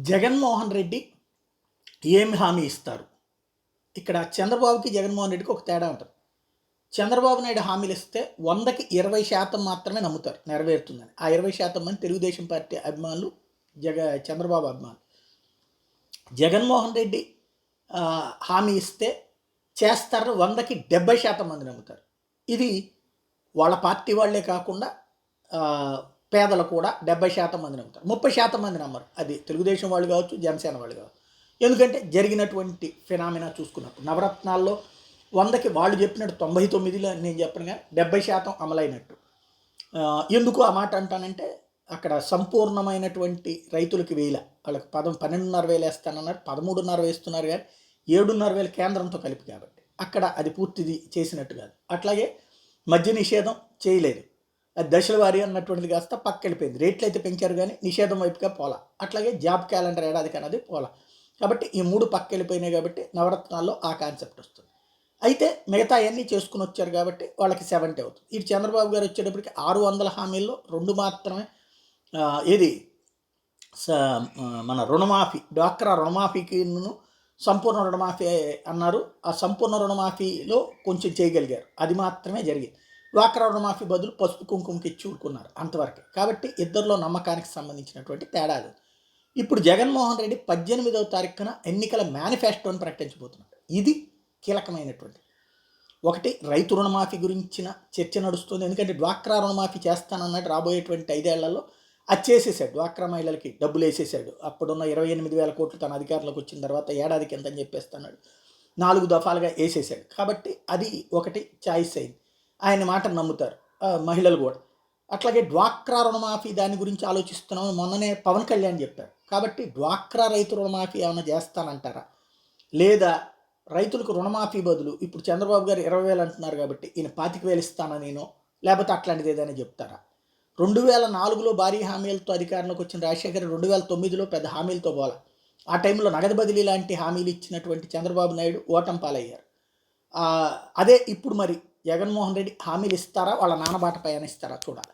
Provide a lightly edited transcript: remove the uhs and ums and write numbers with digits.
జగన్మోహన్ రెడ్డి ఏమి హామీ ఇస్తారు? ఇక్కడ చంద్రబాబుకి, జగన్మోహన్ రెడ్డికి ఒక తేడా ఉంటుంది. చంద్రబాబు నాయుడు హామీలు ఇస్తే 100కి 20% మాత్రమే నమ్ముతారు నెరవేరుతుందని. ఆ 20% మంది తెలుగుదేశం పార్టీ అభిమానులు, చంద్రబాబు అభిమానులు. జగన్మోహన్ రెడ్డి హామీ ఇస్తే చేస్తారని 100కి 70% మంది నమ్ముతారు. ఇది వాళ్ళ పార్టీ వాళ్ళే కాకుండా పేదలు కూడా 70% మంది నమ్ముతారు. 30% మంది నమ్మరు. అది తెలుగుదేశం వాళ్ళు కావచ్చు, జనసేన వాళ్ళు కావచ్చు. ఎందుకంటే జరిగినటువంటి ఫినామినా చూసుకున్నప్పుడు నవరత్నాల్లో 100కి వాళ్ళు చెప్పినట్టు 99లో నేను చెప్పను కానీ 70% అమలైనట్టు. ఎందుకు ఆ మాట అంటానంటే అక్కడ సంపూర్ణమైనటువంటి రైతులకి వేల వాళ్ళకి 12,500 వేస్తానన్నారు, 13,500 వేస్తున్నారు కానీ 7,500 కేంద్రంతో కలిపి కాబట్టి అక్కడ అది పూర్తిది చేసినట్టు కాదు. అట్లాగే మద్య నిషేధం చేయలేదు, అది దశల వారీ అన్నటువంటిది కాస్త పక్కెళ్ళిపోయింది. రేట్లు అయితే పెంచారు కానీ నిషేధం వైపుగా పోలా. అట్లాగే జాబ్ క్యాలెండర్ ఏడాదికి అన్నది పోలా. కాబట్టి ఈ 3 పక్కెళ్ళిపోయినాయి కాబట్టి నవరత్నాల్లో ఆ కాన్సెప్ట్ వస్తుంది. అయితే మిగతా అవన్నీ చేసుకుని వచ్చారు కాబట్టి వాళ్ళకి 70 అవుతుంది. ఇటు చంద్రబాబు గారు వచ్చేటప్పటికి 600 హామీల్లో 2 మాత్రమే ఏది మన రుణమాఫీ, డ్వాక్రా రుణమాఫీకిను సంపూర్ణ రుణమాఫీ అన్నారు. ఆ సంపూర్ణ రుణమాఫీలో కొంచెం చేయగలిగారు, అది మాత్రమే జరిగింది. డ్వాక్రా రుణమాఫీ బదులు పసుపు కుంకుమకి ఇచ్చి ఊరుకున్నారు అంతవరకే. కాబట్టి ఇద్దరిలో నమ్మకానికి సంబంధించినటువంటి తేడాలు. ఇప్పుడు జగన్మోహన్ రెడ్డి 18వ తారీఖున ఎన్నికల మేనిఫెస్టోని ప్రకటించబోతున్నాడు. ఇది కీలకమైనటువంటి ఒకటి. రైతు రుణమాఫీ గురించిన చర్చ నడుస్తుంది. ఎందుకంటే డ్వాక్రా రుణమాఫీ చేస్తానన్నట్టు రాబోయేటువంటి 5 ఏళ్లలో అది చేసేసాడు. డ్వాక్రా మహిళలకి డబ్బులు వేసేసాడు. అప్పుడున్న 28,000 కోట్లు తన అధికారంలోకి వచ్చిన తర్వాత ఏడాదికి ఎంతని చెప్పేస్తున్నాడు, 4 దఫాలుగా వేసేసాడు. కాబట్టి అది ఒకటి చాయిస్ అయింది. ఆయన మాట నమ్ముతారు మహిళలు కూడా. అట్లాగే డ్వాక్రా రుణమాఫీ దాని గురించి ఆలోచిస్తున్నామని మొన్ననే పవన్ కళ్యాణ్ చెప్పారు. కాబట్టి డ్వాక్రా రైతు రుణమాఫీ ఏమైనా చేస్తానంటారా, లేదా రైతులకు రుణమాఫీ బదులు ఇప్పుడు చంద్రబాబు గారు 20,000 అంటున్నారు కాబట్టి ఈయన 25,000 ఇస్తానా నేను, లేకపోతే అట్లాంటిది ఏదైనా చెప్తారా? 2004లో భారీ హామీలతో అధికారంలోకి వచ్చిన రాజశేఖర్ 2009లో పెద్ద హామీలతో పోలా. ఆ టైంలో నగదు బదిలీ లాంటి హామీలు ఇచ్చినటువంటి చంద్రబాబు నాయుడు ఓటం పాలయ్యారు. అదే ఇప్పుడు మరి జగన్మోహన్ రెడ్డి హామీలు ఇస్తారా, వాళ్ళ నాన్నబాట పయనిస్తారా చూడాలి.